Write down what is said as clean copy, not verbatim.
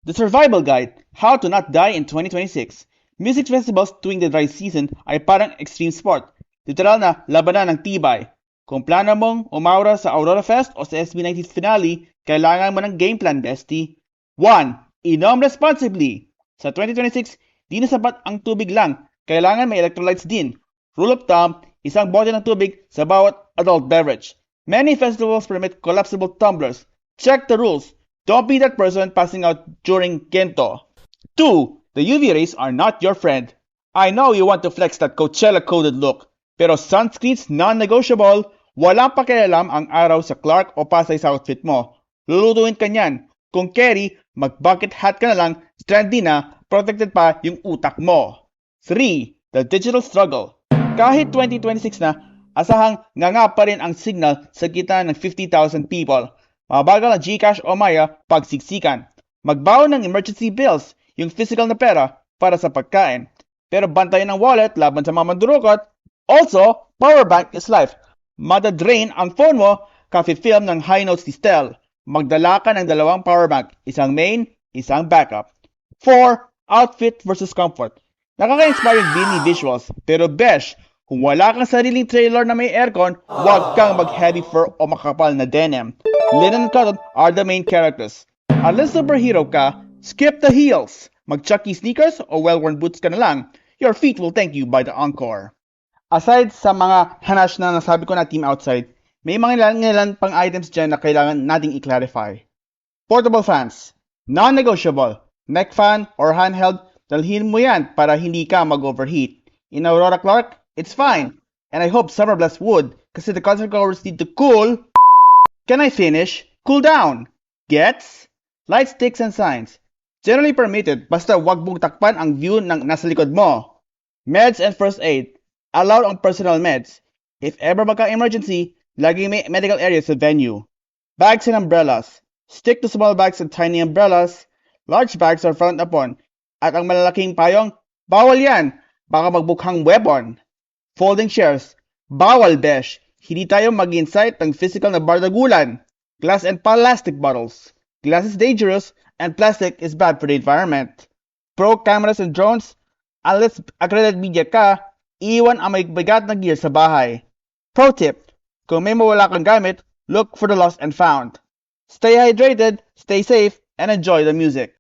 The Survival Guide, How to Not Die in 2026. Music festivals tuwing the dry season ay parang extreme sport. Literal na labanan ng tibay. Kung plano mong umaura sa Aurora Fest o sa SB19 finale, kailangan mo ng game plan, bestie. 1. Inom responsibly. Sa 2026, di na sapat ang tubig lang. Kailangan may electrolytes din. Rule of thumb, isang bote ng tubig sa bawat adult beverage. Many festivals permit collapsible tumblers. Check the rules. Don't be that person passing out during Gento. 2. The UV rays are not your friend. I know you want to flex that Coachella-coded look, pero sunscreen's non-negotiable. Walang pakialam ang araw sa Clark o Pasay sa outfit mo. Lulutuin ka niyan. Kung carry, mag-bucket hat ka na lang, trendy na, protected pa yung utak mo. 3. The digital struggle. Kahit 2026 na, asahang nga pa rin ang signal sa gitna ng 50,000 people. Mabagal ang GCash o Maya pagsiksikan. Magbaon ng emergency bills, yung physical na pera para sa pagkain. Pero bantayan ng wallet laban sa mga mandurukot. Also, power bank is life. Madadrain ang phone mo, kafi-film ng high notes ni Stel. Magdala ka ng dalawang power bank, isang main, isang backup. 4. Outfit versus comfort. Nakaka-inspiring beanie visuals, pero besh, kung wala kang sariling trailer na may aircon, huwag kang mag-heavy fur o makapal na denim. Linen and cotton are the main characters. Unless superhero ka, skip the heels. Mag-chucky sneakers o well-worn boots ka na lang. Your feet will thank you by the encore. Aside sa mga hanash na nasabi ko na team outside, may mga ilan pang items dyan na kailangan nating i-clarify. Portable fans. Non-negotiable. Neck fan or handheld, dalhin mo yan para hindi ka mag-overheat. In Aurora Clark, it's fine. And I hope Summer Blast would, kasi the concert goers need to cool. Can I finish? Cool down. Gets? Light sticks and signs. Generally permitted, basta wag mong takpan ang view ng nasa likod mo. Meds and first aid. Allowed on personal meds. If ever magka-emergency, laging may medical area sa venue. Bags and umbrellas. Stick to small bags and tiny umbrellas. Large bags are frowned upon. At ang malalaking payong, bawal yan. Baka magbukhang weapon. Folding chairs. Bawal, besh. Hindi tayo mag-insight ng physical na bardagulan. Glass and plastic bottles. Glass is dangerous and plastic is bad for the environment. Pro cameras and drones. Unless accredited media ka, iwan ang may bigat na gear sa bahay. Pro tip, kung may mawala kang gamit, look for the lost and found. Stay hydrated, stay safe, and enjoy the music.